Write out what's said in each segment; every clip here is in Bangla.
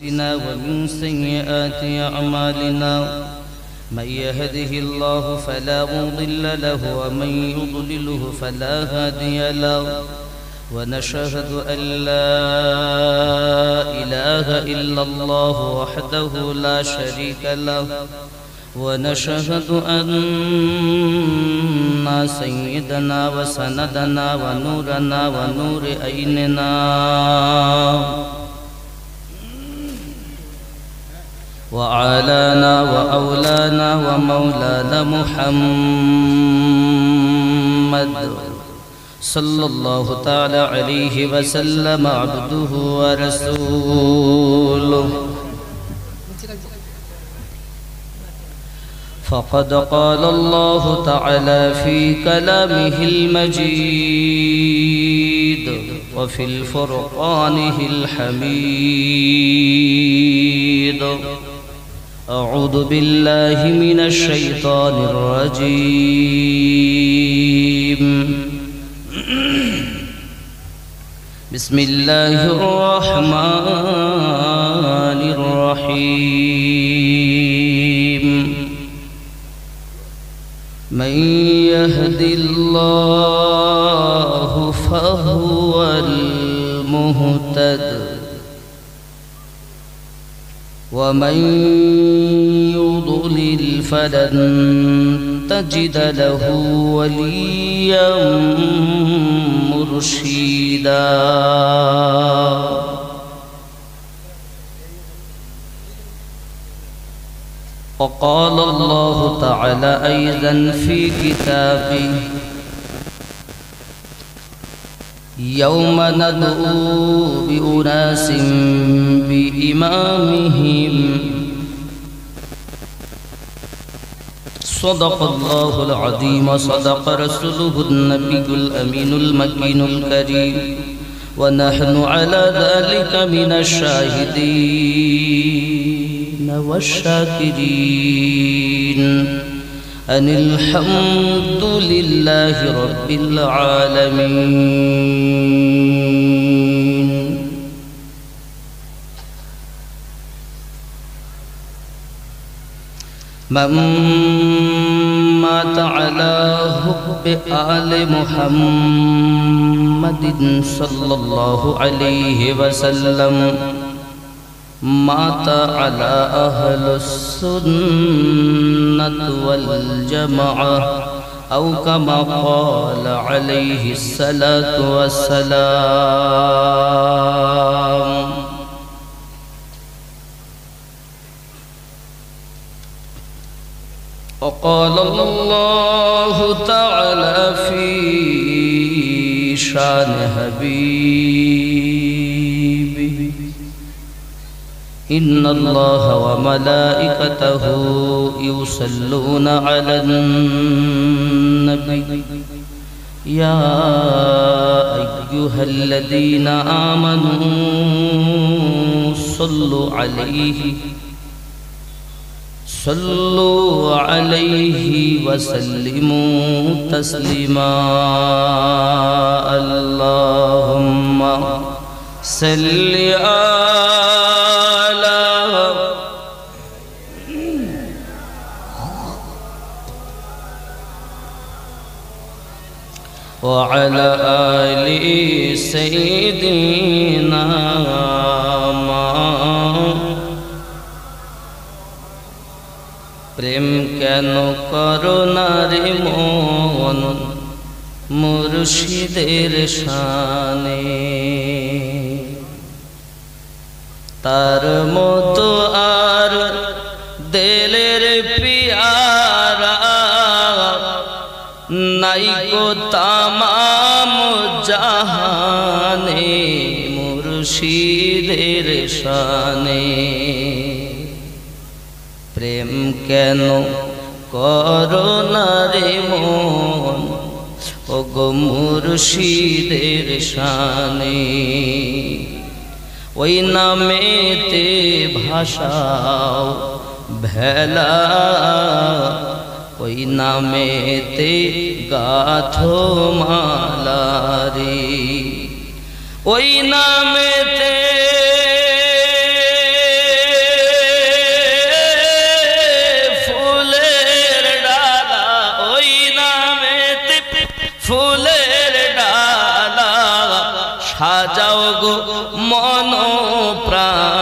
ومن سيئات أعمالنا من يهده الله فلا مضل له ومن يضلله فلا هادي له ونشهد أن لا إله إلا الله وحده لا شريك له ونشهد أن سيدنا وسندنا ونورنا ونور عيننا وعالانا وأولانا ومولانا محمد صلى الله تعالى عليه وسلم عبده ورسوله فقد قال الله تعالى في كلامه المجيد وفي الفرقانه الحميد أعوذ بالله من الشيطان الرجيم بسم الله الرحمن الرحيم من يهد الله فهو المهتد ومن يضلل فلن تجد له وليا مرشدا وقال الله تعالى أيضا في كتابه يوم ندعو بأناس بإمامهم صدق الله العظيم صدق رسوله النبي الأمين المكين الكريم ونحن على ذلك من الشاهدين والشاكرين أن الحمد لله رب العالمين من مات على حب آل محمد صلى الله عليه وسلم مات على أهل السنة والجماعة أو كما قال عليه الصلاة والسلام وقال الله تعالى في شان حبيبه إن الله وملائكته يصلون على النبي يا أيها الذين آمنوا صلوا عليه وسلموا تسليما اللهم صل وعلى آل سيدنا প্রেম কেন করোনা রে মন মুর্শিদের শানে তার মতো আর দিলের পিয়ারা নাই কো তামাম জাহানে মুর্শিদের শানে প্রেম কেন করোনা রে মন ওগো মুর্শিদের শানে ওই নামেতে ভাষাও ভেলা ওই নামেতে গাথো মালারি ওই নামেতে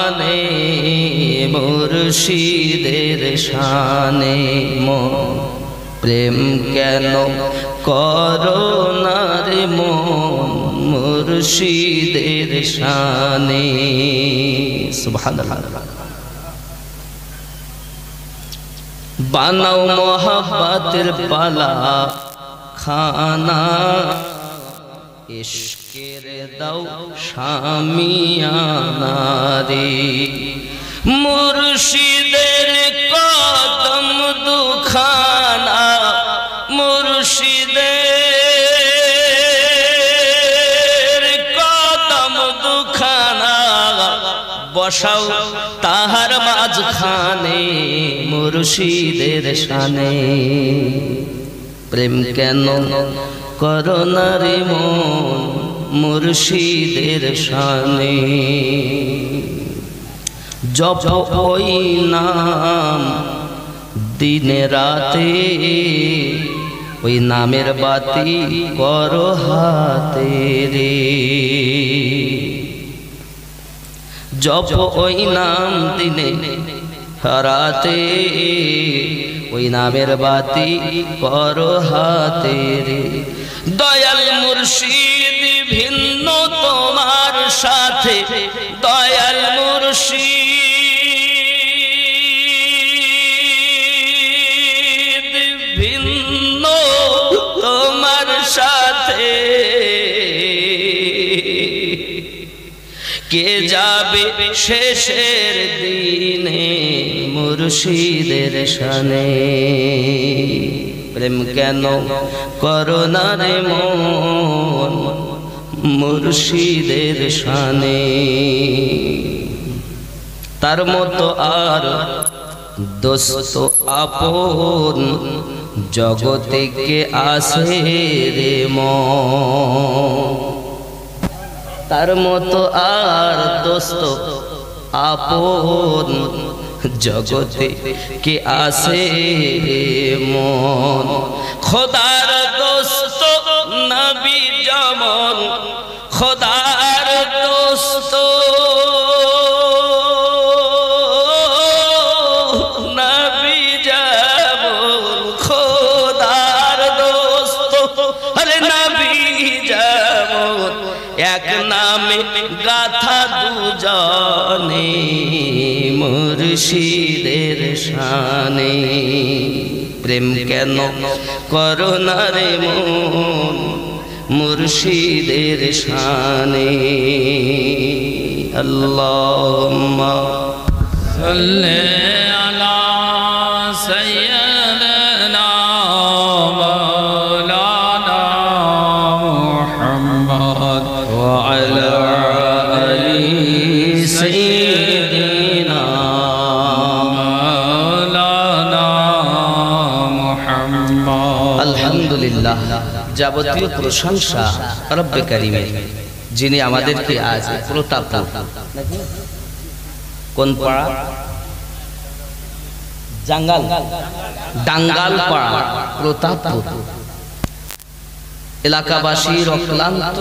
শানে মুর্শিদের শানে মন প্রেম কেন করো না রে মন মুর্শিদের শানে সুবহানাল্লাহ। বানাও মোহাব্বতের পালা খানা ইশকের দাও শামিয়ানা রে মুর্শিদের কদম দুখানা মুর্শিদের কদম দুখানা বসাও তাহার মাঝখানে মুর্শিদের শানে প্রেম কেন করো না রে মন মুর্শিদের শানে জপ ওই নাম দিনে রাতে ওই নামের বাতি করো হাতে রে জপ ওই নাম দিনে রাতে ওই নামের বাতি করো হাতে রে দয়াল মুর্শিদ ভিন্ন তোমার সাথে দয়াল মুর্শিদ ভিন্ন তোমার সাথে কে যাবে শেষের দিনে মুর্শিদের শানে প্রেম কেন করো না রে মন মুর্শিদের শানে তার মতো আর দোস্ত আপন জগতে কে আসে রে মন তার মতো আর দোস্ত আপন জগতে কে আসে রে মন খোদার দোস্ত নবী যেমন খোদার দোস্ত নবী যেমন খোদার দোস্ত আরে নবী যেমন এক নামে গাথা দুজনে মুর্শিদের শানে প্রেম কেন করো না রে মন মুর্শিদের শানে আল্লাহুম্মা সাল্লি আলা সাইয়্যিদিনা মাওলানা মুহাম্মদ ওয়া আলা আলি সাইয়্যিদিনা মাওলানা মুহাম্মদ আলহামদুলিল্লাহ যাবতীয় প্রশংসা রব্বে কারীমের যিনি আমাদেরকে আজ প্রতাপপুর কোন পাড়া ডাঙ্গাল পাড়া প্রতাপপুর এলাকাবাসীর অক্লান্ত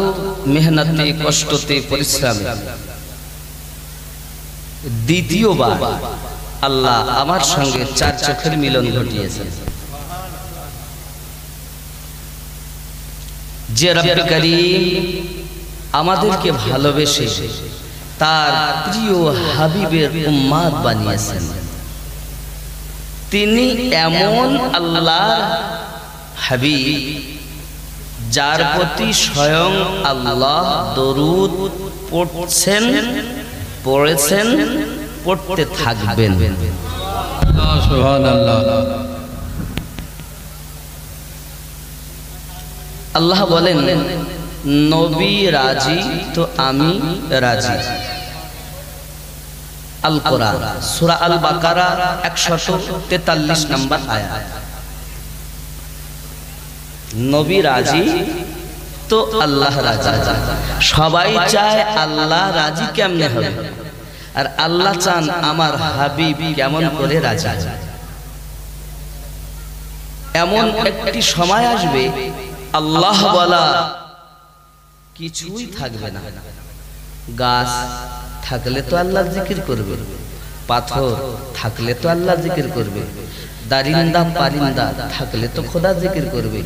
মেহনতে কষ্টতে পরিশ্রমে দ্বিতীয়বার আল্লাহ আমার সঙ্গে চার চোখের মিলন ঘটিয়েছেন যে রব্বে কারীম আমাদেরকে ভালোবেসে তার প্রিয় হাবিবের উম্মত বানিয়েছেন তিনি এমন আল্লাহ হাবিব যার প্রতি স্বয়ং আল্লাহ দরুদ পড়ছেন পড়েছেন পড়তে থাকবেন সুবহানাল্লাহ আল্লাহ বলেন নবী রাজি তো আমি রাজি আল কোরআন সূরা আল বাকারা 143 নম্বর আয়াত নবী রাজি তো আল্লাহ রাজি সবাই চায় আল্লাহ রাজি কেমনে হবে আর আল্লাহ চান আমার হাবিব কেমন করে রাজি এমন একটি সময় আসবে আল্লাহ বলা কিছুই থাকবে না গাছ থাকলে তো আল্লাহ জিকির করবে, পাথর থাকলে তো আল্লাহ জিকির করবে, দারিন্দা পারিন্দা থাকলে তো খোদা জিকির করবে,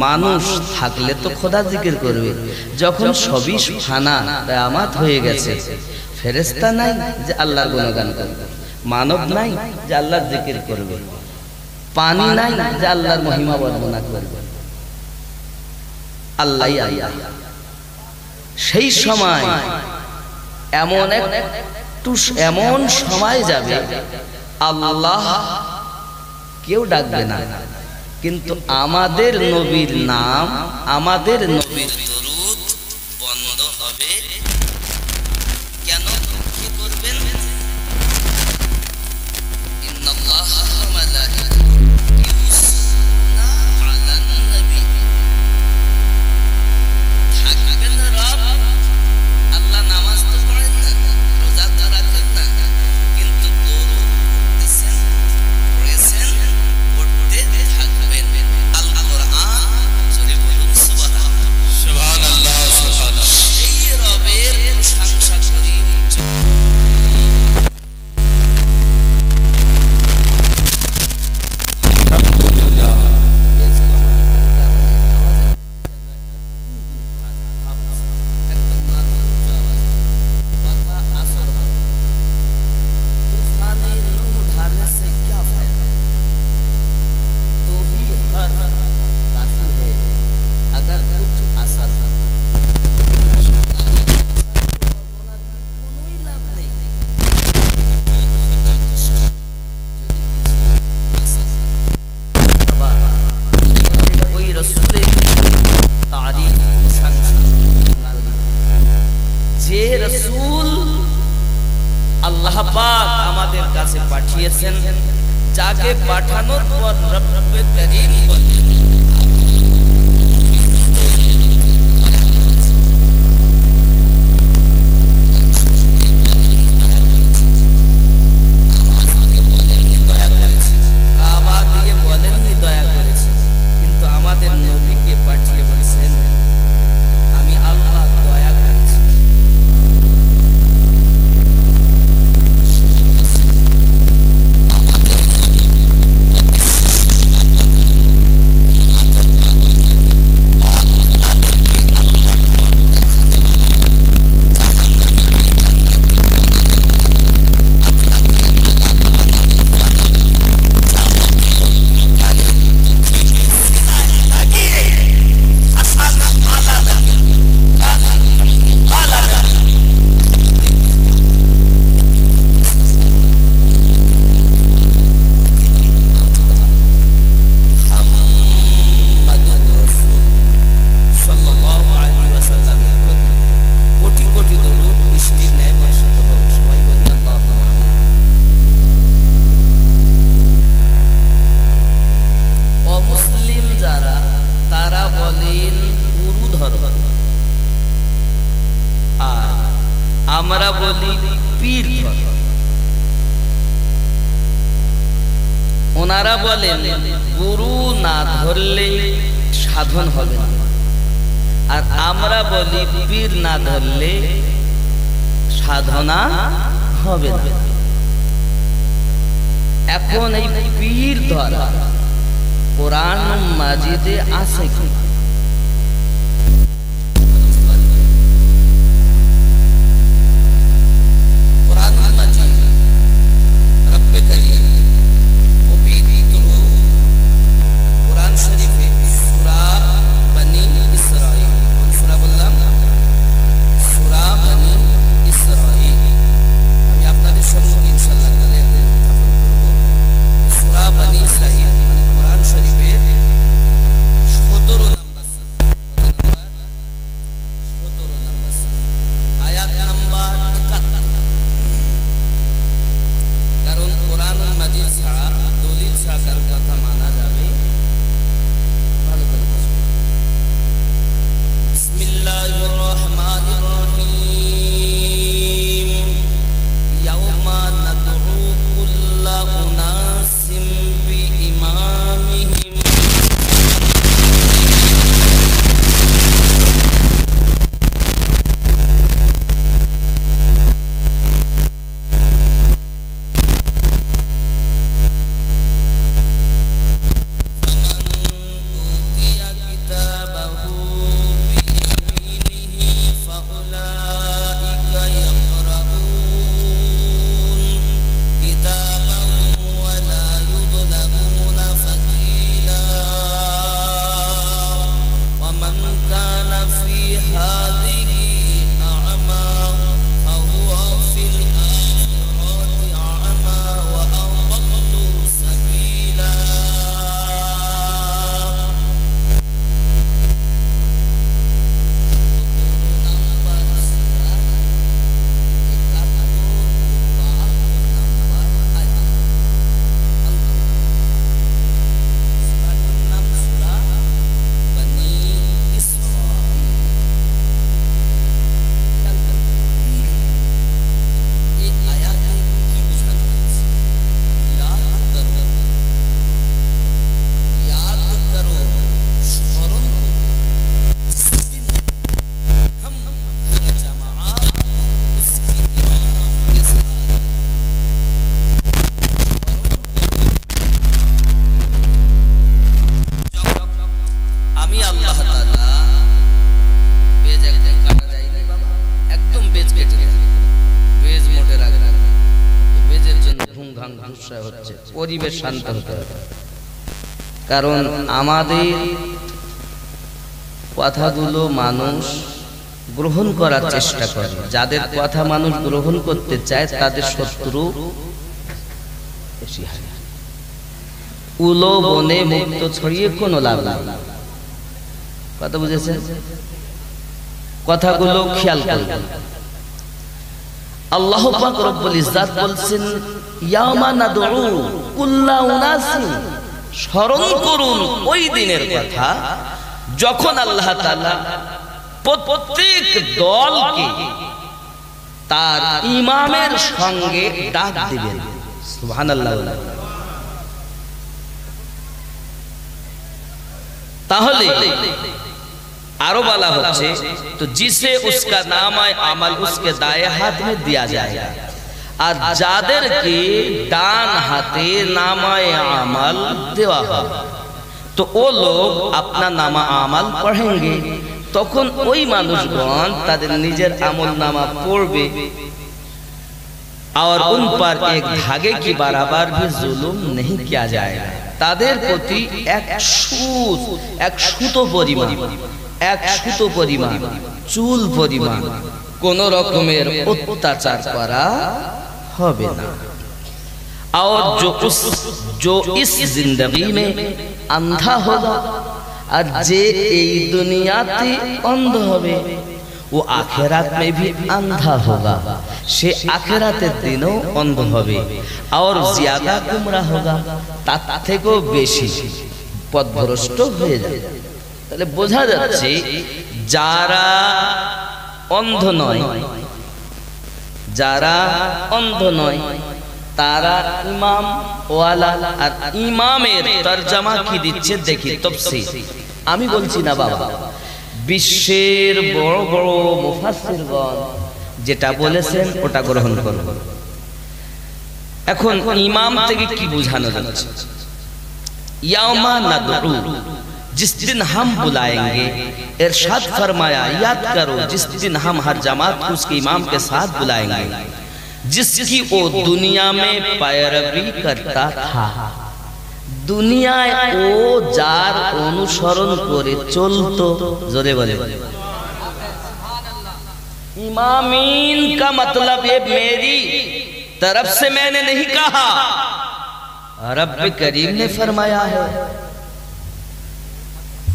মানুষ থাকলে তো খোদা জিকির করবে। যখন সবই ফানা কিয়ামত হয়ে গেছে, ফেরেশতা নাই যে আল্লাহর গুণগান করবে, মানব নাই যে আল্লাহর জিকির করবে, পানি নাই যে আল্লাহর মহিমা বর্ণনা করবে, আল্লাহই আল্লাহ। সেই সময় এমন সময় যাবে আল্লাহ কেউ ডাকবে না, কিন্তু আমাদের নবীর নাম, আমাদের নবীর দরুদ বন্ধ হবে। কেন? কি করবেন? ইন্নাল্লাহা ওয়া মালাইকাতুহু ইউসাল্লুনা আলান নবী। থাকবেন রব, আল্লাহ নামাজ তো পড়েন না, রোজা তো রাখেন না, কিন্তু দরুদ পড়তেছেন, পড়েছেন, পড়তে থাকবেন। আল কোরআন জোরে বলুন সুবহানাল্লাহ, সুবহানাল্লাহ, সুবহানাল্লাহ। এই রবের প্রশংসা করি। যে রাসূল আল্লাহ পাক আমাদের কাছে পাঠিয়েছেন, যাকে পাঠানোর পর রব্বে করিম বলেন দয়া করেছে, কিন্তু আমাদের নবীকে পাঠিয়ে বলেছেন আমি আল্লাহ দয়া করেছি। আমরা বলি পীর ধর্ম, ওনারা বলেন গুরু না ধরলে সাধন হবে না, আর আমরা বলি পীর না ধরলে সাধনা হবে না। এখন এই পীর ধরা কোরআন মাজিদে আছে কি? Bani Israil, মানে কোরআন শরীফের 17 ধাং ধুসা হচ্ছে, পরিবেশ শান্ত হতে হবে। কারণ আমাদের কথাগুলো মানুষ গ্রহণ করার চেষ্টা করে, যাদের কথা মানুষ গ্রহণ করতে চায় তাদের শত্রু বেশি হয়। উলো বনে মুক্ত ছড়িয়ে কোনো লাভ নাই। কথা বুঝেছেন? কথাগুলো খেয়াল করবেন। আল্লাহ পাক রব্বুল ইজ্জাত বলছেন, ইয়ামা নাদউ কুল্লা উনাসিন, স্মরণ করুন ওই দিনের কথা যখন আল্লাহ তাআলা প্রত্যেক দলকে তার ইমামের সঙ্গে ডাক দিবেন। সুবহানাল্লাহ। তাহলে आरो वाला होच्छे तो जिसे उसका नाम है अमल उसके दाएं हाथ में दिया जाएगा और जादेर के डान हाथे नामाए अमल देवा होगा तो वो लोग अपना नामा अमल पढ़ेंगे তখন ওই মানুষগণ তাদের নিজের আমলনামা পড়বে और उन पर एक धागे की बराबर भी जुल्म नहीं किया जाएगा তাদের প্রতি এক সুতো পরিমাণ চুল পরিমাণ কোন রকমের অত্যাচার করা হবে না और जो इस जिंदगी में अंधा होगा और जे এই দুনিয়াতে অন্ধ হবে वो आखिरत में भी अंधा होगा से आखिरतेर दिनों अंध होबे और ज्यादा गुमराह होगा तार থেকেও বেশি পথভ্রষ্ট হয়ে যাবে। তাহলে বোঝা যাচ্ছে যারা অন্ধ নয় তারা ইমাম ওয়ালা আর ইমামের তরজমা কি দিচ্ছে দেখি তাফসীর। আমি বলছি না বাবা, বিশ্বের বড় বড় মুফাসসিরগণ যেটা বলেছেন ওটা গ্রহণ করব। এখন ইমাম থেকে কি বোঝানো যাচ্ছে? ইয়াউমা নাদউ जिस दिन हम बुलाएंगे, इरशाद फरमाया याद करो जिस दिन हम हर जमात को उसके इमाम के साथ बुलाएंगे जिसकी वो दुनिया में पैरवी करता था। दुनियाय ओ जार अनुसरण करे चलतो, जोरे बोले इमामीन का मतलब ये मेरी तरफ से मैंने नहीं कहा, रब करीम ने फरमाया है।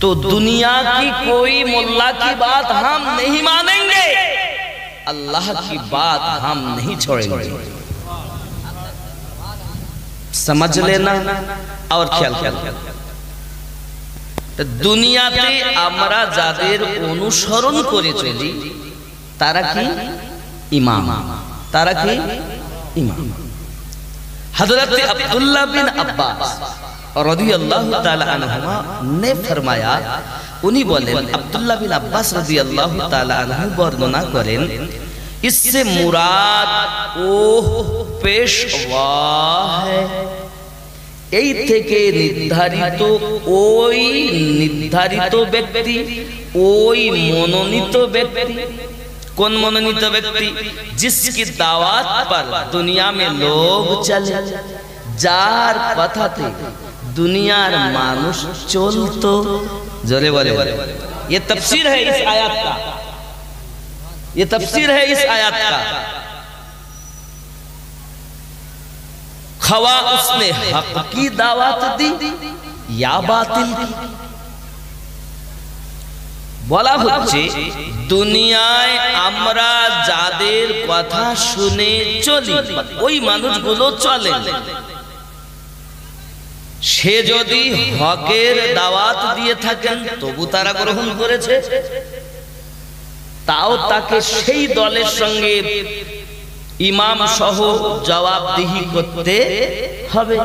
तो दुनिया की कोई मुल्ला की बात हम नहीं मानेंगे, अल्लाह की बात हम नहीं छोड़ेंगे। समझ लेना और ख्याल करना। तो दुनियाते আমরা যাদের অনুসরণ করে চলি তারা কি ইমাম, তারা কি ইমাম। হযরত আব্দুল্লাহ বিন আব্বাস রাদিয়াল্লাহু তাআলা আনহুমা ने फरमाया, उन्हीं बोले अब्दुल्लाह बिन अब्बास रदियल्लाहु ताला अन्हु वर्णना करें इससे मुराद ओ पेशवा है। এই থেকে নির্ধারিত ওই নির্ধারিত ব্যক্তি, ওই মনোনীত ব্যক্তি। কোন মনোনীত ব্যক্তি? जिसकी दावत पर दुनिया में लोग चले, যার কথাতে दुनियार मानुष चलतो। जोरे बोले ये तफसीर है इस आयत का, ये तफसीर है इस आयत का। खवा उसने हक की दावत दी या बातिल की। বলা হচ্ছে দুনিয়ায় আমরা যাদের কথা শুনে চলি ওই মানুষগুলো চলে, সে যদি হকের দাওয়াত দিয়ে থাকেন তবু তারা গ্রহণ করেছে, তাও তাকে সেই দলের সঙ্গে ইমাম সহ জবাবদিহি করতে হবে।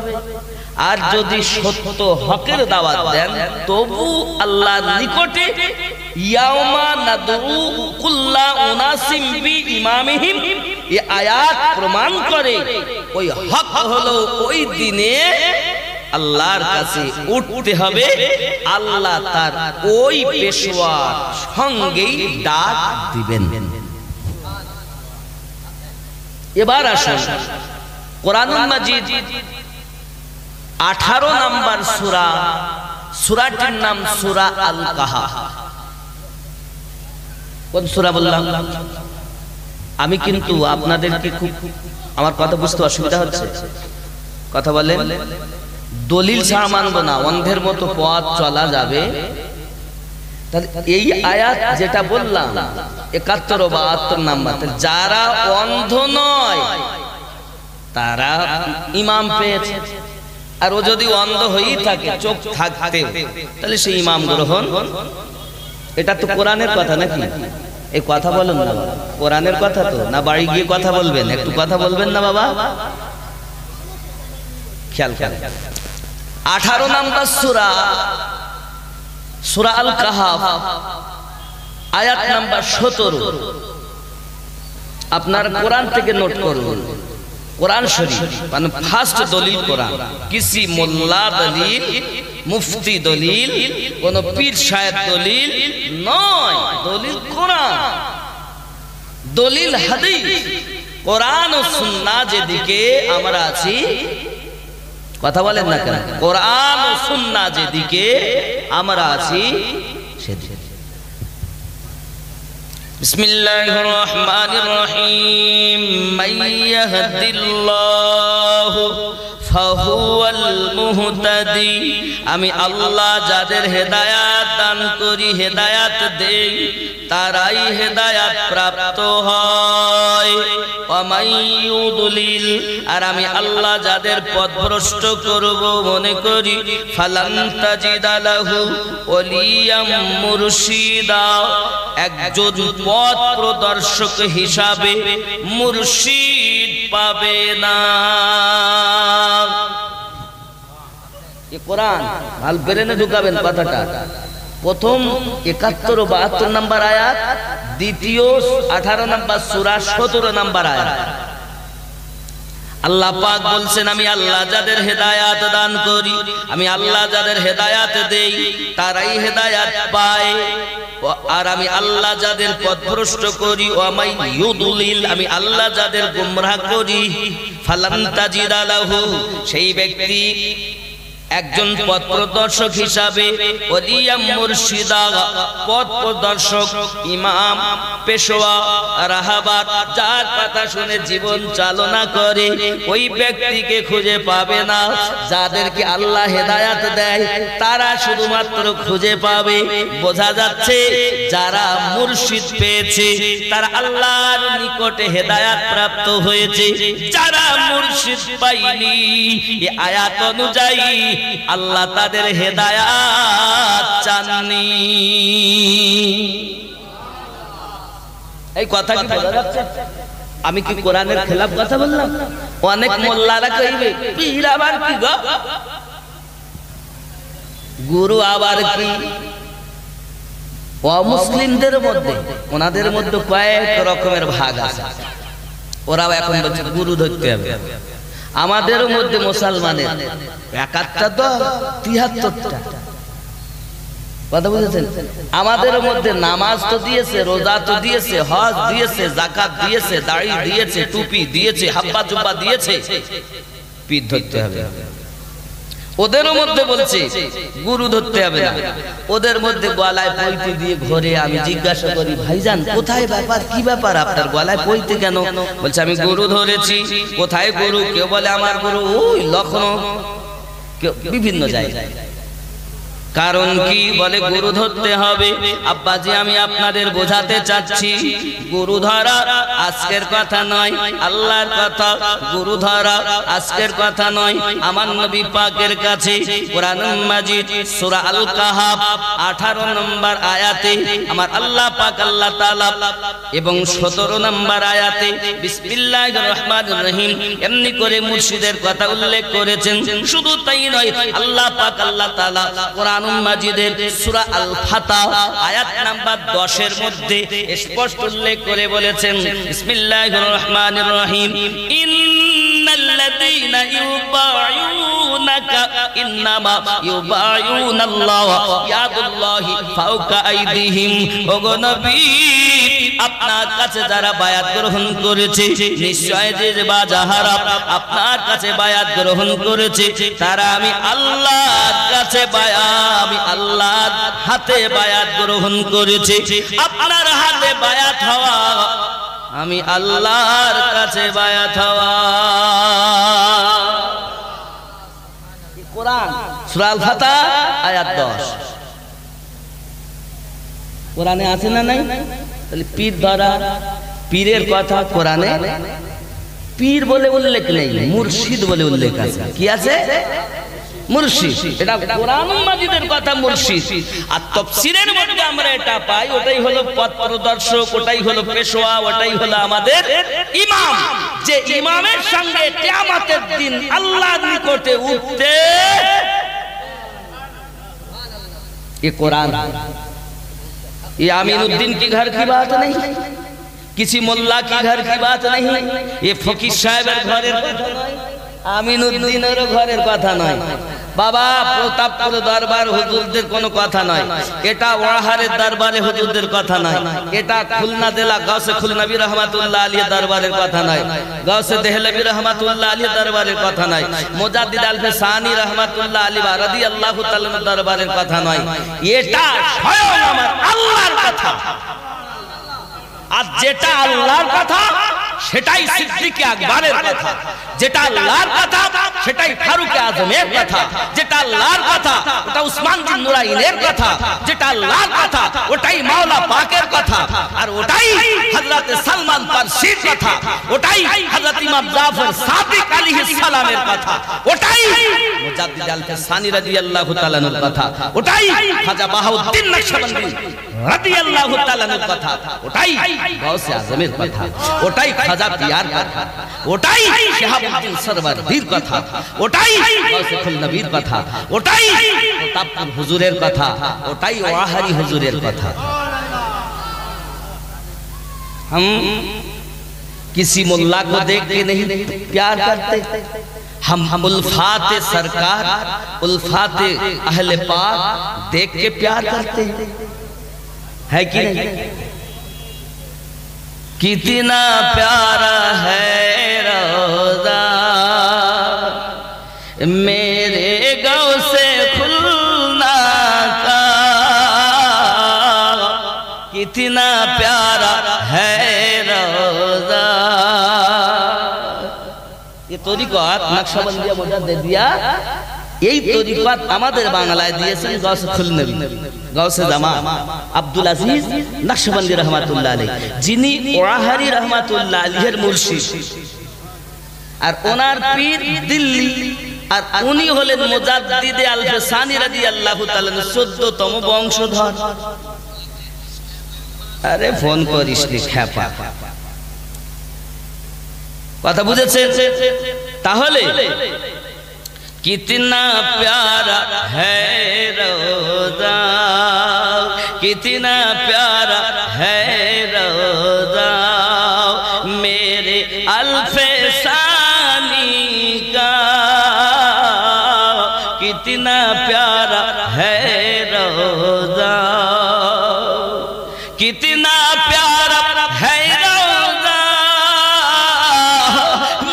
আর যদি সত্য হকের দাওয়াত দেন তবু আল্লাহর নিকটে ইয়াউমা নাদউ কুল্লা উনাসিম বি ইমামিহিম, এই আয়াত প্রমাণ করে ওই হক হলো ওই দিনে আল্লাহর কাছে উঠতে হবে, আল্লাহ তার ওই পেশওয়ার সঙ্গেই ডাক দিবেন। এবার আসুন কোরআনুল মাজিদ 18 নম্বর সূরা, সূরাটির নাম সূরা আল কাহাফ। কোন সূরা বললাম? আমি কিন্তু আপনাদেরকে খুব, আমার কথা বুঝতে অসুবিধা হচ্ছে? কথা বলেন। দলিল ছাড়া মানব না, অন্ধের মতো পথ চলা যাবে? তাহলে এই আয়াত যেটা বললাম 71 ও 72 নাম্বার, যারা অন্ধ নয় তারা ইমাম পেয়েছে। আর ও যদি অন্ধ হয়েই থাকে, চোখ থাকতে, তাহলে সেই ইমাম গ্রহণ। এটা তো কোরআনের কথা নাকি? এই কথা বলুন না, কোরআনের কথা তো না? বাড়ি গিয়ে কথা বলবেন, একটু কথা বলবেন না বাবা? খেয়াল করেন 18 নম্বর সূরা, সূরা আল কাহাফ, আয়াত নাম্বার 17। আপনার কোরআন থেকে নোট করুন। কোরআন শরীফ মানে ফার্স্ট দলিল কোরআন। কিসি মোল্লা দলিল, মুফতি দলিল, কোন পীর সাহেব দলিল নয়, দলিল কোরআন, দলিল হাদিস। কোরআন ও সুন্নাহ যেদিকে আমরা আছি, কথা বলেন না কেন? কোরআন ও সুন্নাহ যেদিকে আমরা আছি সেদিকে। বিসমিল্লাহির রহমানির রহিম। মাইয়াহদিল্লাহু ফাহুয়াল মুহতাদি। আমি আল্লাহ যাদের হেদায়াত দান করি, হেদায়াত দেই, তারাই হেদায়াত প্রাপ্ত হয়। ওয়া মাইয়ুদলিল, আর আমি আল্লাহ যাদের পথভ্রষ্ট করব মনে করি, ফালান তাজিদা লাহু ওয়ালিয়াম মুরশিদা, একজন পথ প্রদর্শক হিসাবে মুরশিদ পাবে না। এই কোরআন ভাল ব্রেনে ঢুকাবেন কথাটা। প্রথম 71 ও 72 নম্বর আয়াত, দ্বিতীয় 18 নম্বর সূরা 17 নম্বর আয়াত। আল্লাহ পাক বলছেন, আমি আল্লাহ যাদের হেদায়াত দান করি, আমি আল্লাহ যাদের হেদায়াত দেই, তারাই হেদায়াত পায়। আর আমি আল্লাহ যাদের পথভ্রষ্ট করি, ওয়া মাইয়ুদলিল, আমি আল্লাহ যাদের গোমরাহ করি, ফালান তাজিদা লাহু, সেই ব্যক্তি একজন পথ প্রদর্শক হিসাবে, ওয়ালিয়াম মুরশিদা, পথ প্রদর্শক, ইমাম, পেশোয়া, রাহাবাত, যার কথা শুনে জীবন চালনা করে, ওই ব্যক্তিকে খুঁজে পাবে না। যাদেরকে আল্লাহ হেদায়াত দেয় তারা শুধুমাত্র খুঁজে পাবে। বোঝা যাচ্ছে যারা মুর্শিদ পেয়েছে তারা আল্লাহর নিকটে হেদায়াত প্রাপ্ত হয়েছে। যারা মুর্শিদ পায়নি, এই আয়াত অনুযায়ী আল্লাহ তাদের হেদায়াত চাননি। এই কথা কি বোঝা যাচ্ছে? আমি কি কোরআনের খেলাফ কথা বললাম? অনেক মোল্লারা কইবে পীর আবার কি গো, গুরু আবার কি। অমুসলিমদের মধ্যে, ওনাদের মধ্যে কয়েক রকমের ভাগ আছে। ওরাও এখন বলছে গুরু ধরতে হবে। আমাদের মধ্যে মুসলমানের 71টা তো 73টা, কথা বুঝেছেন? আমাদের মধ্যে নামাজ তো দিয়েছে, রোজা তো দিয়েছে, হজ দিয়েছে, যাকাত দিয়েছে, দাড়ি দিয়েছে, টুপি দিয়েছে, হাব্বা জুব্বা দিয়েছে, পীর ধরতে হবে। ওদের মধ্যে বলছে গুরু ধরতে হবে না। ওদের মধ্যে গলায় পইতে দিয়ে ঘরে আমি জিজ্ঞাসা করি, ভাইজান কোথায় ব্যাপার, কি ব্যাপার আপনার গলায় পইতে কেন? বলছে আমি গুরু ধরেছি। কোথায় গুরু? কেউ বলে আমার গুরু ওই লখনৌ, কেউ বিভিন্ন জায়গায়। কারণ কি? বলে গুরু ধরতে হবে। আব্বাজি আমি আপনাদের বোঝাতে চাচ্ছি, গুরু ধরা আজকের কথা নয়, আল্লাহর কথা। গুরু ধরা আজকের কথা নয়। আমার নবী পাকের কাছে কোরআনুল মাজিদ সূরা আল কাহাফ 18 নম্বর আয়াতে আমার আল্লাহ পাক আল্লাহ তাআলা এবং 17 নম্বর আয়াতে বিসমিল্লাহির রহমানির রহিম এমনি করে মুর্শিদের কথা উল্লেখ করেছেন। শুধু তাই নয়, আল্লাহ পাক আল্লাহ তাআলা কোরআন মাজিদের সূরা আল ফাতহ আয়াত নাম্বার 10 এর মধ্যে স্পষ্ট উল্লেখ করে বলেছেন, বিসমিল্লাহির রহমানির রহিম, ইন্নাল্লাযীনা ইউবায়ুনাকা ইন্নামা ইউবায়ুনাল্লাহ ইয়াদুল্লাহি ফাওকা আইদিহিম। ওগো নবী আপনার কাছে যারা বায়াত গ্রহণ করেছে নিশ্চয় যে বাজাহারা আপনার কাছে বায়াত গ্রহণ করেছে তারা আমি আল্লাহর কাছে আমি আল্লাহর হাতে বায়াত গ্রহণ করেছে। আপনার হাতে বায়াত হওয়া আমি আল্লাহর কাছে বায়াত হওয়া। কোরআন সূরা আল ফাতহ আয়াত 10 কোরআনে আছে না নাই? তাহলে পীর ধরা, পীরের কথা কোরআনে পীর বলে উল্লেখ নেই, মুর্শিদ বলে উল্লেখ আছে। কি আছে? মুর্শিদ। এটা কোরআন মাজিদের কথা মুর্শিদ। আর তাফসীরের মধ্যে আমরা এটা পাই, ওটাই হলো পথ প্রদর্শক, ওটাই হলো পেশোয়া, ওটাই হলো আমাদের ইমাম। যে ইমামের সঙ্গে কিয়ামতের দিন আল্লাহর নিকটে উঠতে ये कुरान, ये आमीनुद्दीन की घर की बात नहीं, किसी मुल्ला की घर की बात नहीं, ये फकीर साहेबेर घरेर कथा नয়, আমিনুদ্দিনের ঘরের কথা নয়, বাবা প্রতাপপুর দরবার হুজুরদের কোনো কথা নয়, এটা ওয়াহারের দরবারে হুজুরদের কথা নয়, এটা খুলনা জেলা গাউসে খুলনবী রহমাতুল্লাহ আলাইহি দরবারের কথা নয়, গাউসে দেহলভী রহমাতুল্লাহ আলাইহি দরবারের কথা নয়, মুজাদ্দিদ আলফে সানি রহমাতুল্লাহ আলাইহি রাদিয়াল্লাহু তাআলা দরবারের কথা নয়, এটা স্বয়ং আমার আল্লাহর কথা। আর যেটা আল্লাহর কথা সেটাই সিদ্দিক আকবরের কথা, যেটা আল্লাহর কথা সেটাই ফারুক আজমের কথা, যেটা আল্লাহর কথা ওটা উসমান বিন নুরাইনের কথা, যেটা আল্লাহর কথা ওটাই মাওলা পাকের কথা, আর ওটাই হযরত সালমান ফারসির কথা, ওটাই হযরত ইমাম জাফর সাদিক আলাইহিস সালামের কথা, ওটাই মুজাদ্দিদ আলফে সানি রাদিয়াল্লাহু তাআলার কথা, ওটাই খাজা বাহাউদ্দিন নকশবন্দি রাদিয়াল্লাহু তাআলার কথা, ওটাই গাউসে আজমের কথা, ওটাই খাজা পিয়ার কথা, ওটাই শিহাবুদ্দিন সরওয়ারদির কথা, ওটাই গাউসে খুলনবীর কথা, ওটাই প্রতাপপুর হুজুরের কথা, ওটাই ওয়াহারি হুজুরের কথা। हम किसी मुल्ला को देख के नहीं प्यार करते, हम उल्फात सरकार उल्फात अहले पाक देख के प्यार करते है कि नहीं? कितना प्यारा है रोज़ा मेरे गौसे खुलना का, कितना प्यारा है रोज़ा। ये तरीक़त नक्शबंदिया मुजाद्दिद दिया, এই তরিকত আমাদের বাংলায় দিয়েছেন গাউসে খুলনবী, গাউসে জামান আব্দুল আজিজ নকশবন্দি রহমাতুল্লাহ আলাইহি, যিনি ওয়াহারি রহমাতুল্লাহ আলাইহির মুর্শিদ, আর ওনার পীর দিল্লি, আর উনি হলেন মুজাদ্দিদ আলফে সানি রাদিয়াল্লাহু তাআলা 14তম বংশধর। আরে ফোন করিস নি খেপা, কথা বুঝেছেন? তাহলে कितना प्यारा है रोज़ा, कितना प्यारा है रोज़ा मेरे अल्फे सानी का, कितना प्यारा है रोज़ा, कितना प्यारा है रोज़ा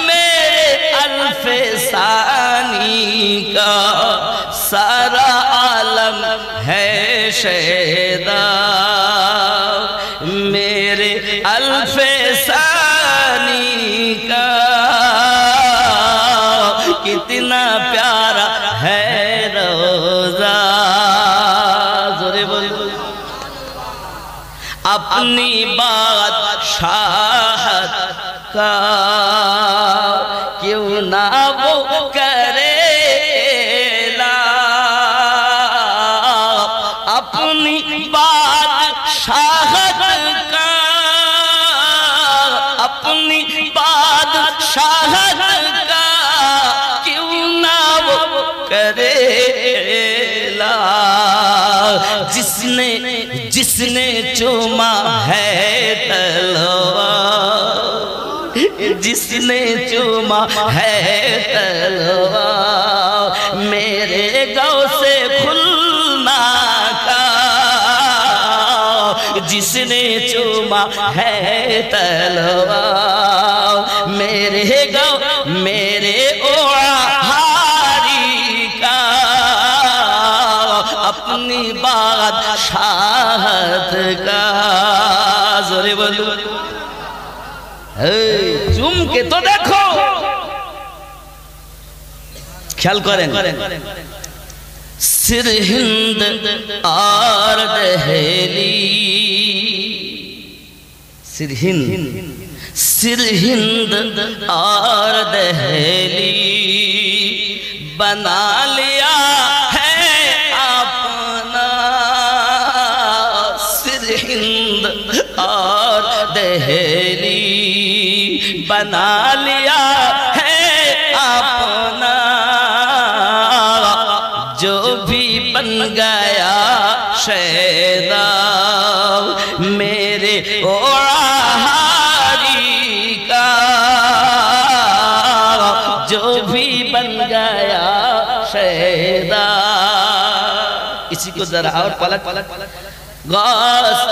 मेरे अल्फे सानी का, सारा आलम है शहीदा मेरे अल्फे सानी का, कितना प्यारा है रोज़ा। जोरे बोल, अपनी बात शाहत का क्यों ना वो करेला, अपनी बात शाहत का, अपनी बात शाहत का क्यों ना वो करेला, जिसने जिसने चूमा है तलवार, जिसने चूमा है तलवार मेरे गौसे खुलना का, जिस جس نے چوما ہے تلوار میرے گاؤں میرے اوہاری کا اپنی بادشاہت کا زورے بولو چوم کے تو دیکھو خیال کریں سرہند اور دہلی سرہند اور دہلی بنا لیا ہے اپنا سرہند اور دہلی بنا لیا ہے اپنا جو بھی بن گیا شیدا میرے اوہاری کا جو بھی بن گیا شیدا اسی کو ذرا اور پلٹ غوث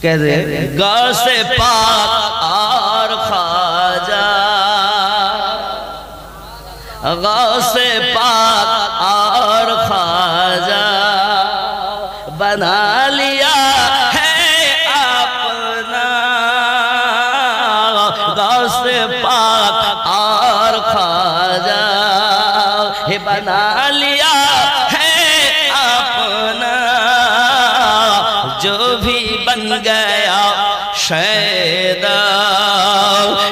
کہہ دے غوث پاک اور خواجہ غوث پاک اور خواجہ بنا لیا ہے اپنا غوث پاک اور خواجہ بنا لیا ہے اپنا جو بھی بن گیا شیدا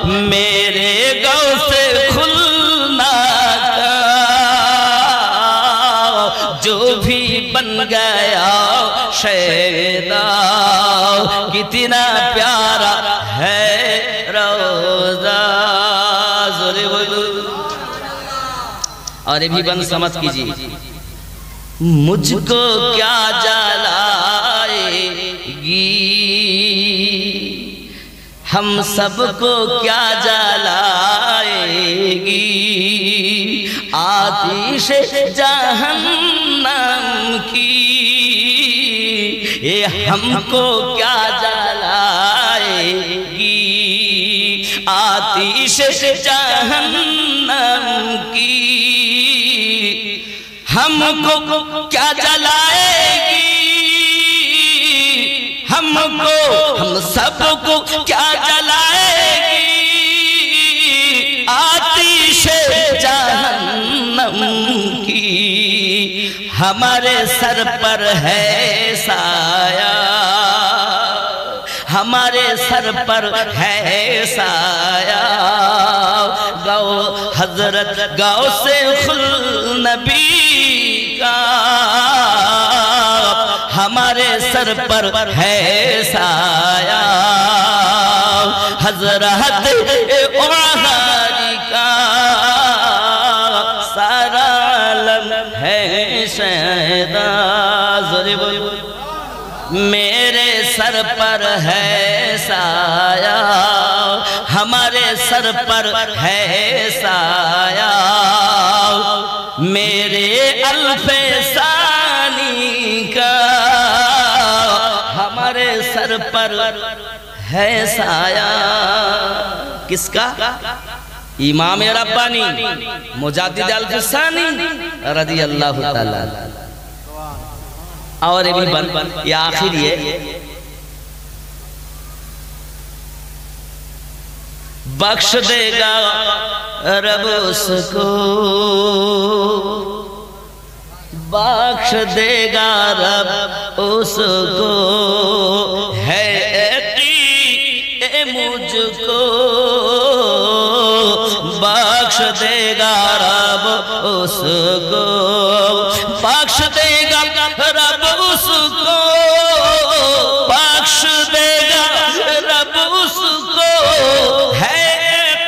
میرے غوث جو بھی بن گیا شیدا کتنا پیارا ہے روضہ زورے بولو اور یہ بھی بند سمجھ کیجیے مجھ کو کیا جلائے گی ہم سب کو کیا جلائے گی آتش جہنم کی یہ ہم کو کیا جلائے گی آتش جہنم کی ہم کو کیا جلائے گی ہم سب کو کیا جلائے گی آتش جہنم کی ہمارے سر پر ہے سایہ ہمارے سر پر ہے سایہ گو حضرت غوث نبی کا ہمارے سر پر ہے سایہ حضرت اوہاری کا سارا عالم ہے شیدا زورے بولو میرے سر پر ہے سایہ ہمارے سر پر ہے سایہ میرے الف ثانی کا ہمارے سر پر ہے سایہ کس کا امام ربانی مجدد الف ثانی رضی اللہ تعالیٰ اور یہ بھی یہ آخر یہ بخش دے گا رب اس کو بخش دے گا رب اس کو ہے یقین مجھ کو بخش دے گا رب اس کو بخش دے گا رب اس کو بخش دے گا رب اس کو ہے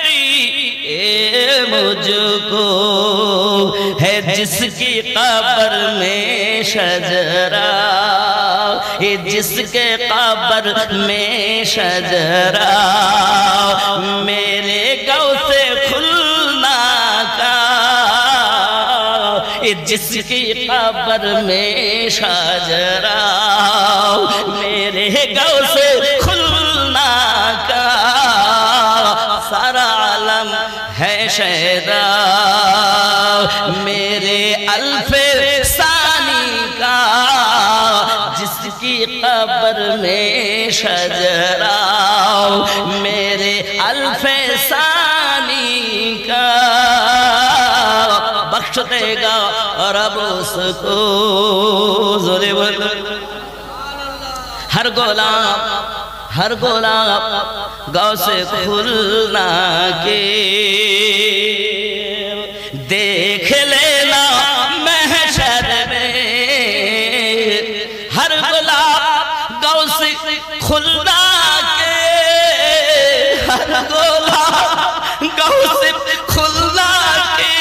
یقین مجھ کو ہے جس کی قبر میں شجرہ جس کے قبر میں شجرہ میرے غوث کھلنا کا कि जिसकी कब्र में शजराओ मेरे गौसे खुलना का सारा आलम है शहरा मेरे अल्फे सानी का जिसकी कब्र में शजराओ मेरे अल्फे सानी का बख्श देगा और अब उसको जोरे बोल हर गोलाम गौ से खुलना के देख लेना महशर में हर गुलाब गौ से खुलना के हर गुलाब गौ से खुलना के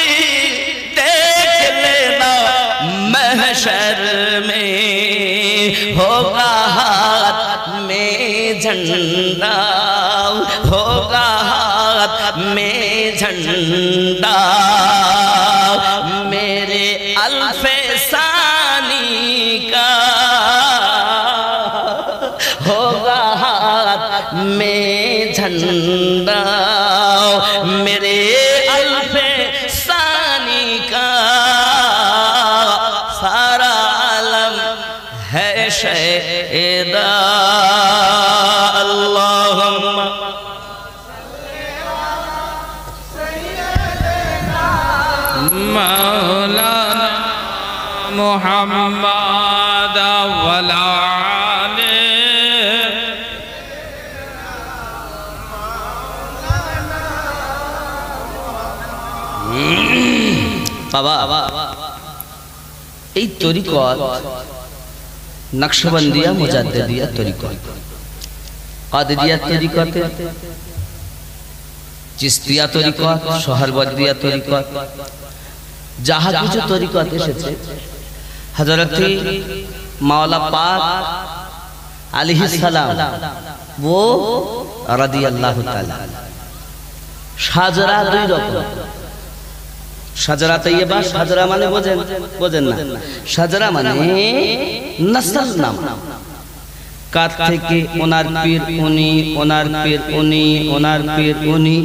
देख लेना महशर में होगा हाथ में झंडा होगा हाथ में झंडा मेरे अल्फे सानी का होगा हाथ में झंडा मेरे अल्फे सानी का सारा आलम है शहदा अल्लाहुम्मा मौलाना मुहम्मद वला आले बाबा এই তরিকত নকশবন্দিয়া মুজাদ্দিদিয়া তরিকত কাদেরিয়া তরিকতে চিশতিয়া তরিকত সোহরবর্দিয়া তরিকত যাহা কিছু তরিকত এসেছে হযরত মাওলা পাক আলাইহিস সালাম वो রাদিয়াল্লাহু তাআলা সাজরা দুই রকম সাজরা তৈয়বা সাজরা মানে বোঝেন না সাজরা মানে নসল নাম কার থেকে ওনার পীর উনি ওনার পীর উনি ওনার পীর উনি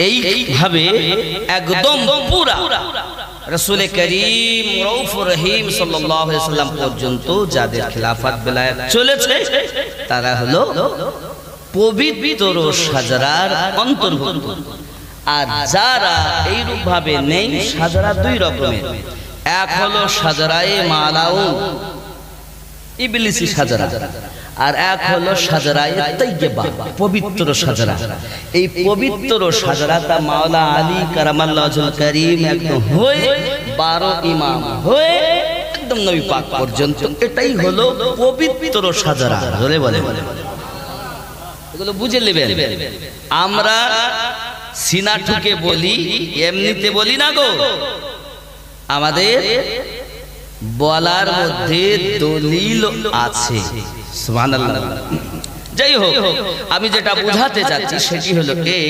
এই ভাবে একদম পুরা রাসূল করিম রউফুর রহিম সাল্লাল্লাহু আলাইহি সাল্লাম পর্যন্ত যাদের খিলাফত বেলায়েত চলেছে তারা হলো পবিত্র সাজরার অন্তর্ভুক্ত আর যারা এইরূপ ভাবে নেই সাজরা দুই রকমের এক হলো সাজরায়ে মালাউন ইবলিসি সাজরা আর এক হলো সাজরায়ে তাইয়্যিবা পবিত্র সাজরা এই পবিত্র সাজরাটা মাওলা আলী কারামাল্লাহুল করিম একদম হয়ে 12 ইমাম হয়ে একদম নবী পাক পর্যন্ত এটাই হলো পবিত্র সাজরা ধরে বলে এগুলো বুঝে নেবেন আমরা সিনা ঠুকে বলি এমনিতে বলি না গো আমাদের বলার মধ্যে দলিল আছে সুবহানাল্লাহ যাই হোক আমি যেটা বোঝাতে চাচ্ছি সেটি হলো এই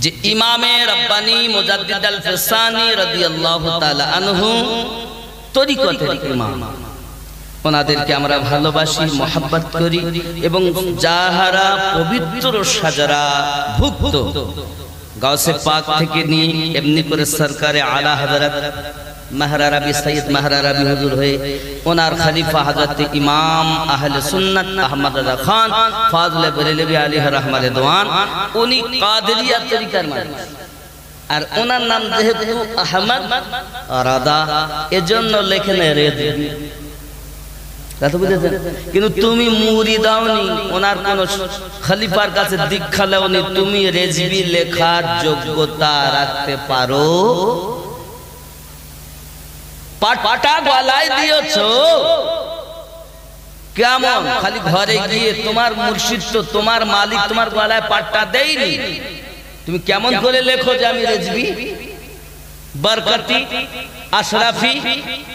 যে ইমামে রব্বানি মুজাদ্দিদ আল ফিসানি রাদিয়াল্লাহু তাআলা আনহু তরিকতের ইমাম ওনাদেরকে আমরা ভালোবাসি মহব্বত করি এবং যাহারা পবিত্র সাজরা ভুক্ত গাউসে পাক থেকে নিয়ে এমনি করে সরকারে আলা হযরত महरा रबी सैयद महरा रबी हुजूर हुए ओनार खलीफा हजरत इमाम अहले सुन्नत अहमद रजा खान फाज़िल बरेलवी अलैहि रहमत रिदवान उनी कादरिया तरीकार मान আর ওনার নাম যেহেতু আহমদ রাদা এজন্য লেখেন রেজবি কথা বুঝেছেন কিন্তু তুমি মুরি দাওনি ওনার কোন খলিফার কাছে দীক্ষা লওনি তুমি রেজবি লেখার যোগ্যতা রাখতে পারো পাটা গলায় দিয়েছো কেমন খালি ঘরে গিয়ে তোমার মুর্শিদ তো তোমার মালিক তোমার গলায় পাটটা দেয়নি তুমি কেমন করে লেখো যে আমি রেজবি বরকতি আশরাফি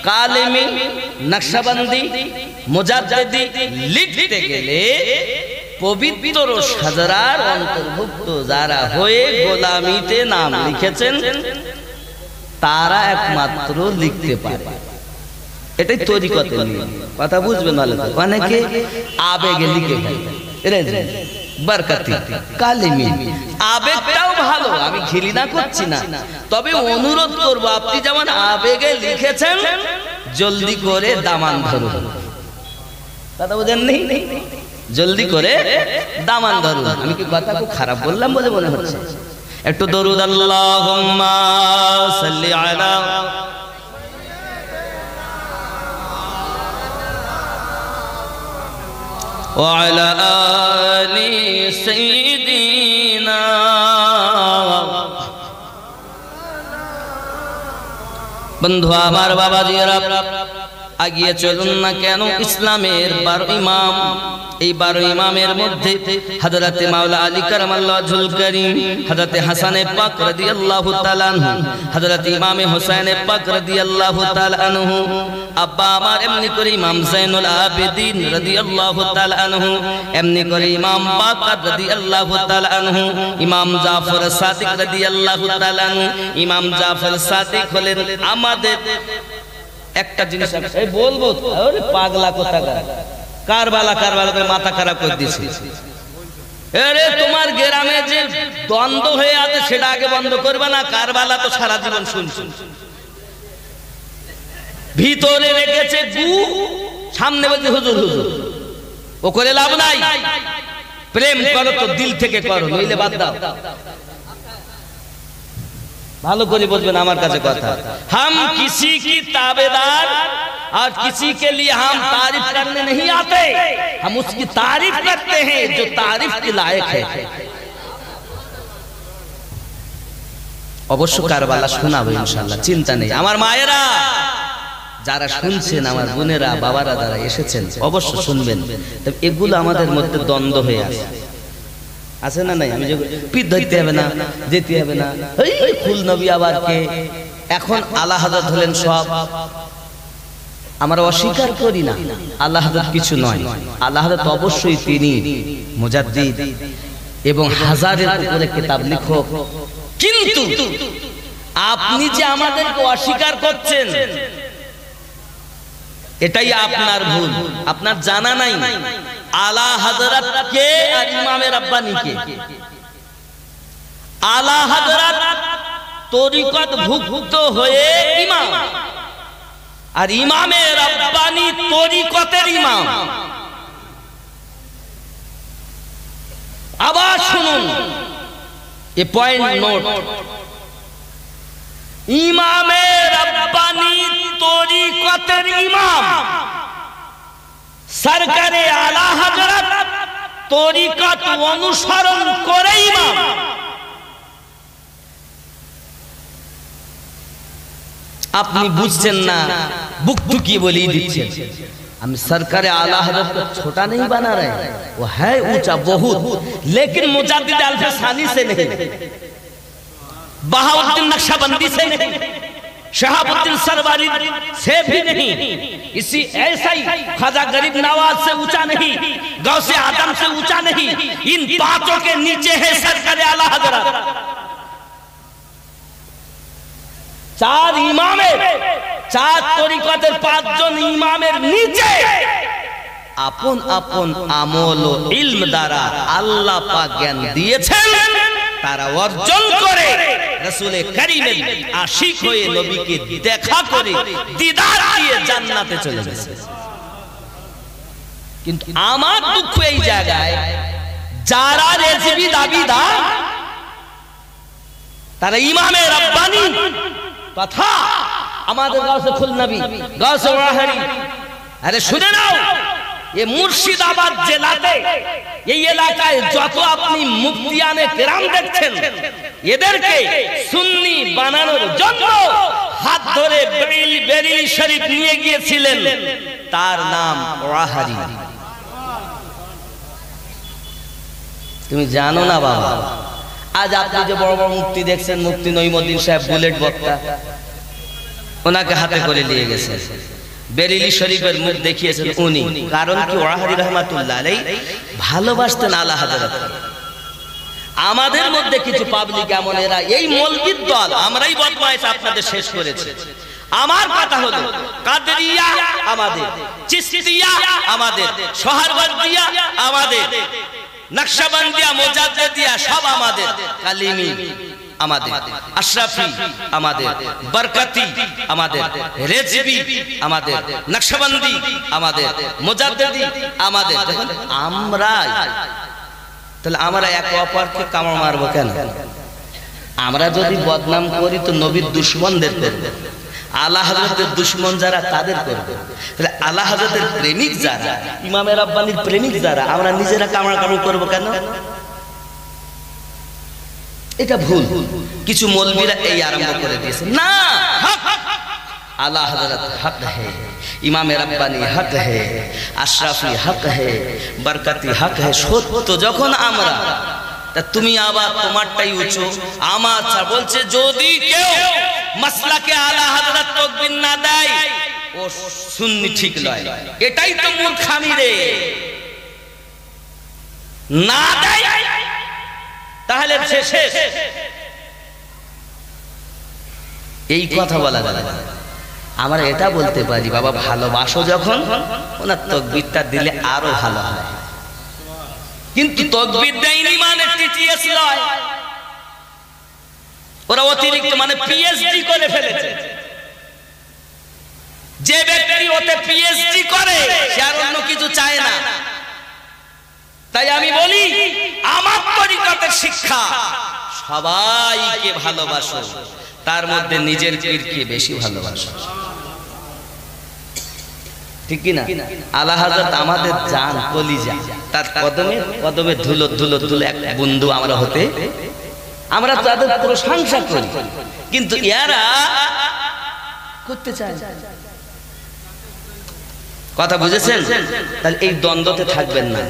কালেমি নকশবন্দি মুজাদ্দিদি লিখতে গেলে পবিত্র সাজরার অন্তর্ভুক্ত যারা হয়ে গোলামিতে নাম লিখেছেন তারা একমাত্র লিখতে পারে। এটাই তরিকতে নিয়ম, কথা বুঝবেন ভালো করে। অনেকে আবেগে লিখে ফেলে, বরকতি কালিমি, আবেগটাও ভালো, আমি ঘৃণা করছি না, তবে অনুরোধ করব আপনি যেমন আবেগে লিখেছেন জলদি করে দামান ধরুন, কথা বুঝেননি? জলদি করে দামান ধরুন। আমি কি কথা খুব খারাপ বললাম বলে মনে হচ্ছে? একটু দরুদ আল্লাহুম্মা সাল্লি আলা ওয়া আলা আলি সাইয়্যিদিনা। বন্ধু আমার, বাবাজিরা, আগিয়ে চলুন না কেন? ইসলামের 12 ইমাম, এই 12 ইমামের মধ্যে হযরতে মাওলা আলী কারামাল্লাহু ওয়াজহুল কারীম, হযরতে হাসানে পাক রাদিয়াল্লাহু তাআলা আনহু, হযরতে ইমামে হোসেনে পাক রাদিয়াল্লাহু তাআলা আনহু, আব্বা আমার এমনি করে ইমাম যায়নুল আবেদিন রাদিয়াল্লাহু তাআলা আনহু, এমনি করে ইমাম বাকার রাদিয়াল্লাহু তাআলা আনহু, ইমাম জাফর সাদিক রাদিয়াল্লাহু তাআলা আনহু। ইমাম জাফর সাদিক হলেন আমাদের একটা জিনিস এই বলবো, আরে পাগলা কোথাকার, কারবালা কারবালা করে মাথা খারাপ করে দিয়েছে। আরে তোমার গ্রামে যে দ্বন্দ্ব হয়ে আছে সেটা আগে বন্ধ করবে না? কারবালা তো সারা জীবন শুনছি, ভিতরে রেখেছে গু, সামনে বলছে হুজুর হুজুর। ও করে লাভ নাই, প্রেম করো তো দিল থেকে করো, নইলে বাদ দাও। ভালো করে বুঝবেন আমার কাছে কথা। हम किसी की ताबेदार और किसी के लिए हम तारीफ करने नहीं आते, हम उसकी तारीफ करते हैं जो तारीफ के लायक है। অবশ্য কারবালা শোনাবো ইনশাআল্লাহ, চিন্তা নেই। আমার মায়েরা যারা শুনছেন, আমার বোনেরা বাবারা যারা এসেছেন অবশ্য শুনবেন। তবে এগুলো আমাদের মধ্যে দ্বন্দ্ব হয়ে আছে, আছে না নাই? আমি পিঠ ধরতে হবে না, যেতে হবে না, এই ফুল নবী আবার কে? এখন আলা হযরত হলেন সব। আমরা অস্বীকার করি না আল্লাহ হযরত কিছু নয়, আল্লাহ হযরত অবশ্যই তিনি মুজাদ্দিদ এবং হাজারের উপরে কিতাব লেখক। কিন্তু আপনি যে আমাদেরকে অস্বীকার করছেন এটাই আপনার ভুল, আপনার জানা নাই আলা হযরত কে আর ইমামে রাব্বানি কে। আলা হযরত তরিকত ভুক্ত হয়ে ইমাম, আর ইমামে রাব্বানি তরিকতের ইমাম। আবার শুনুন, এ পয়েন্ট নোট, ইমামে রাব্বানি তরিকতের ইমাম, সরকারে আলা হযরত তরিকত অনুসরণ করে ইমাম। আপনি বুঝছেন না, बुकतुकी बोली दीजिए। हम सरकार आला हज़रत को छोटा नहीं बना रहे, वो है ऊंचा बहुत, लेकिन मुजाद्दिद अल-फसानी से नहीं, बहाउद्दीन नक्शबंदी से नहीं, शहाबुद्दीन सरवारी से भी नहीं, इसी ऐसा ही ख्वाजा गरीब नवाज से ऊंचा नहीं, गौसे आदम से ऊंचा नहीं, इन पांचों के नीचे है सरकार आला हज़रत। चार इमामेर, चार तरिकतेर पांचजन इमामेर नीचे আপন আপন আমল ও ইলম দ্বারা আল্লাহ পাক জ্ঞান দিয়েছেন, তারা অর্জন করে রাসূল কারীমের আশিক হয়ে নবীকে দেখা করে দিদার দিয়ে জান্নাতে চলে গেছে। কিন্তু আমার দুঃখ এই জায়গায়, যারা রেজবি দাবিদার তারা ইমামে রাব্বানি তথা আমাদের গাউসে খুল নবী, গাউসে ওয়াহারি, আরে শুনে নাও, ये मुर्शिदाबाद জেলাতে এই এলাকায় যত আপনি মুফতিয়ানে কেরাম দেখছেন, এদেরকে সুন্নি বানানোর জন্য হাত ধরে বেরেলি শরীফ নিয়ে গিয়েছিলেন, তার নাম ওয়াহারি। তুমি জানো না বাবা, আজ আপনি যে বড় বড় মুফতি দেখছেন, মুফতি নঈমুদ্দিন সাহেব বুলেট বক্তা, ওনাকে হাতে করে নিয়ে গেছেন। বেরেলি শরীফের মুখ দেখিয়েছেন উনি। কারণ কি, ওয়াহারি রহমাতুল্লাহ আলাইহি ভালোবাসতেন আলা হযরতকে। আমাদের মধ্যে কিছু পাবলিক এমন, এরা এই মৌলবীর দল, আমরাই বদমাইশ আপনাদের শেষ করেছে। আমার কথা হলো কাদরিয়া আমাদের, চিশতিয়া আমাদের, সোহরাওয়ার্দিয়া আমাদের, নকশবন্দিয়া, মুজাদ্দিদিয়া সব আমাদের, কালিমি আমাদের, আশরাফি আমাদের, বরকতি আমাদের, রেজবি আমাদের, নকশবন্দি আমাদের, মুজাদ্দিদি আমাদের। দেখুন আমরা, তাহলে আমরা এক অপরকে কামড় মারবো কেন? আমরা যদি বদনাম করি তো নবীর দুশমনদের করব, আলা হযরতের দুশমন যারা তাদের করব। তাহলে আলা হযরতের প্রেমিক যারা, ইমামে রাব্বানির প্রেমিক যারা, আমরা নিজেরা কামড়াকামড়ি করব কেন? এটা ভুল। কিছু মৌলবীরা এই আরম্ভ করে দিয়েছে। না, আলা হযরত হক হে, ইমামে রাব্বানি হক হে, আশরাফি হক হে, বরকতি হক হে। সত্য যখন আমরা, তা তুমি আবার তোমারটাই উঁচু, আমার বলছে যদি কেউ মাসলাকে আলা হযরত তাকবীর না দেয় ও সুন্নি ঠিক নয়। এটাই তো মূর্খামি রে। না দেয় তাহলে শেষ। এই কথা বলা যাবে না। আমরা এটা বলতে পারি, বাবা ভালোবাসো যখন, ওনার তাকবীরটা দিলে আরো ভালো হয়। কিন্তু তাকবীর দেয়নি মানে টিটিএস নয়, ওরা অতিরিক্ত মানে পিএইচডি করে ফেলেছে। যে ব্যক্তি ওতে পিএইচডি করে সে আর অন্য কিছু চায় না। তাই আমি বলি, আমার তরিকতের শিক্ষা সবাইকে ভালোবাসো, তার মধ্যে নিজের পীরকে বেশি ভালোবাসো। ঠিক কি না? আলা হযরত আমাদের জান, কলিজা, তার কদমে কদমে ধুলো ধুলো ধুলো এক বন্ধু আমরা হতে, আমরা তাদের প্রশংসা করি, কিন্তু এরা করতে চায়। কথা বুঝেছেন? তাহলে এই দ্বন্দ্বতে থাকবেন না।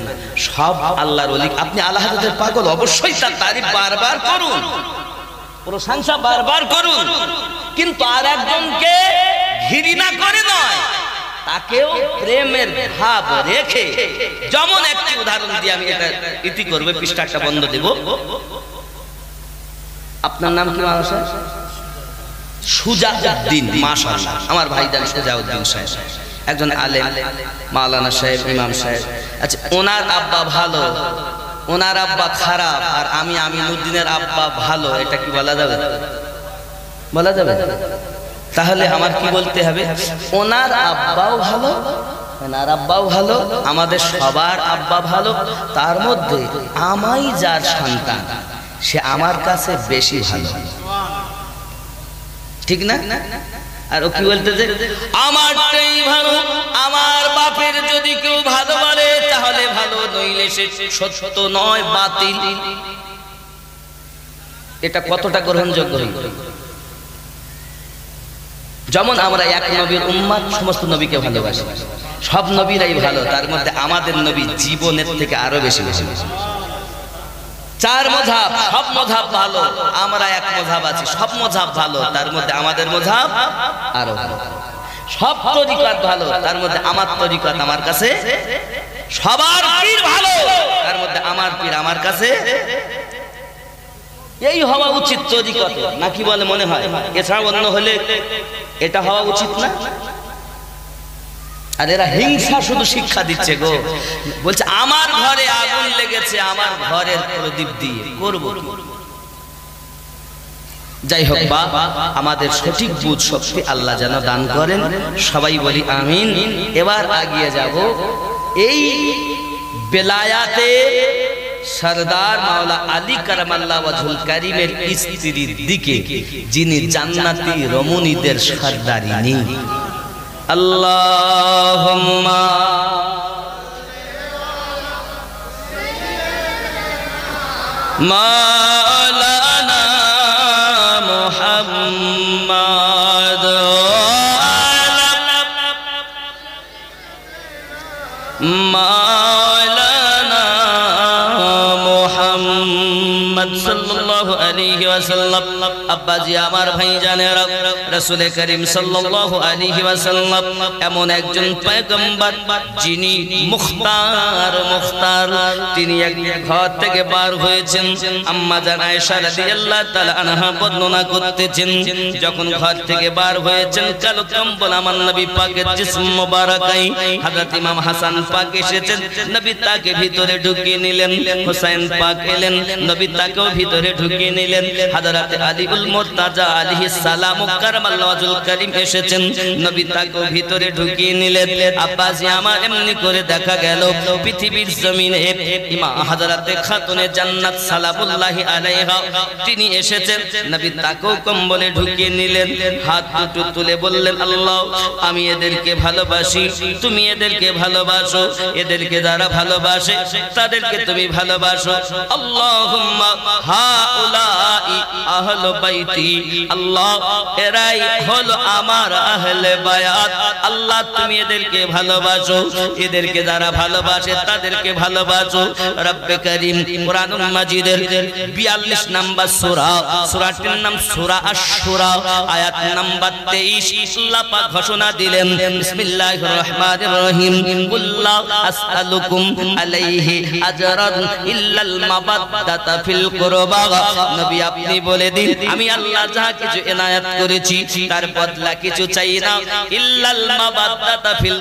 সব আল্লাহর ওলি। আপনি আলা হযরতের পাগল, অবশ্যই তার তারিফ বারবার করুন, প্রশংসা বারবার করুন, কিন্তু আর একজনকে ঘৃণা করে নয়, তাকেও প্রেমের ভাব রেখে। যেমন একটি উদাহরণ দিয়ে আমি এটা ইতি করব, পৃষ্ঠাটা বন্ধ দেব। আপনার নাম কি মানুষ? সুজাউদ্দিন। মাশাআল্লাহ, আমার ভাইজান সুজাউদ্দিন সাহেব একজন আলেম, মাওলানা সাহেব, ইমাম সাহেব। আচ্ছা, ওনার আব্বা ভালো, ওনার আব্বা খারাপ, আর আমি আমিনুদ্দিনের আব্বা ভালো, এটা কি বলা যাবে? বলা যাবে? তাহলে আমার কি বলতে হবে? ওনার আব্বাও ভালো, ওনার আব্বাও ভালো, আমাদের সবার আব্বা ভালো, তার মধ্যে আমাই যার সন্তান সে আমার কাছে বেশি ভালো। ঠিক না? আর ও কি বলতে যে আমারটাই ভালো, আমার বাপের যদি কেউ ভালো বলে তাহলে ভালো, নইলে সে সত্য নয়, বাতিল। এটা কতটা গ্রহণযোগ্য? যেমন আমরা এক নবীর উম্মত, সমস্ত নবীকে ভালোবাসি, সব নবীরাই ভালো, তার মধ্যে আমাদের নবী জীবনের থেকে আরো বেশি বেশি। চার মযহাব, সব মযহাব ভালো, আমরা এক মযহাব আছি, সব মযহাব ভালো, তার মধ্যে আমাদের মযহাব আরো ভালো। সব তরিকত ভালো, তার মধ্যে আমার তরিকত আমার কাছে, সবার পীর ভালো, তার মধ্যে আমার পীর আমার কাছে। এই হওয়া উচিত তরিকত, নাকি বলে মনে হয়? এছাড়া অন্য হলে এটা হওয়া উচিত না। আর এরা হিংসা শুধু শিক্ষা দিচ্ছে গো। বলছে আমার ঘরে আগুন লেগেছে, আমার ঘরের প্রদীপ দিয়ে করব। যাই হোক, বাবা আমাদের সঠিক বুঝ শক্তি আল্লাহ যেন দান করেন, সবাই বলি আমিন। এবার আগিয়ে যাব এই বেলায়াতে সরদার মাওলা আলী কারামাল্লাহ ওয়াজহুল কারীমের স্ত্রীর দিকে, যিনি জান্নাতি রমণীদের সরদারিনী। আল্লাহুম্মা মাওলানা মুহাম্মদ মাওলানা মুহাম্মদ সাল্লাল্লাহু আলাইহি ওয়াসাল্লাম। আব্বাজি আমার ভাইজানেরা, রাসূল করিম সাল্লাল্লাহু আলাইহি ওয়াসাল্লাম এমন একজন পয়গম্বর যিনি মুখতার, তিনি এক ঘর থেকে বার হয়েছেন। আম্মা জান আয়েশা রাদিয়াল্লাহু তাআলা আনহা বর্ণনা করতেছেন, যখন ঘর থেকে বার হয়েছেন কালো কম্বল আমার নবী পাকের জিসম মোবারকাই, হযরত ইমাম হাসান পাক এসেছেন, নবী তাকে ভিতরে ঢুকিয়ে নিলেন। হুসাইন পাক এলেন, নবী তাকেও ভিতরে ঢুকিয়ে নিলেন। হযরত আলীউল মুরতাজা আলাইহিস সালাম কারামাল্লাহু ওয়াজহুল কারীম এসেছেন, নবী তাকেও ভিতরে ঢুকিয়ে নিলেন। আব্বাজি আমার এমনি করে দেখা গেল পৃথিবীর জমিনে ইমাম হযরত খাতুনে জান্নাত সালামুল্লাহি আলাইহা তিনি এসেছেন, নবী তাকেও কম্বলে ঢুকিয়ে নিলেন। হাত দুটো তুলে বললেন, আল্লাহ আমি এদেরকে ভালোবাসি, তুমি এদেরকে ভালোবাসো, এদেরকে যারা ভালোবাসে তাদেরকে তুমি ভালোবাসো। আল্লাহুম্মা হাউলাই আহলু বাইতি, আল্লাহ এরাই হলো আমার আহলে বায়াত, আল্লাহ তুমি এদেরকে ভালোবাসো, এদেরকে যারা ভালোবাসে তাদেরকে ভালোবাসো। রব্বে করিম কুরআনুল মাজিদের 42 নম্বর সূরা, সূরাটির নাম সূরা আশ-শুরা, আয়াত নাম্বার 23 আল্লাহ পাক ঘোষণা দিলেন, বিসমিল্লাহির রহমানির রহিম, কুল্লা আসআলুকুম আলাইহি আজরান ইল্লাল মাবাদদাতা ফিল কুরবা। নবী আপনি বলে দিন আমি আল্লাহ যা কিছু এনায়েত করেছি তার বদলা কিছু চাই না, ইল্লাল মাবাদদাতা ফিল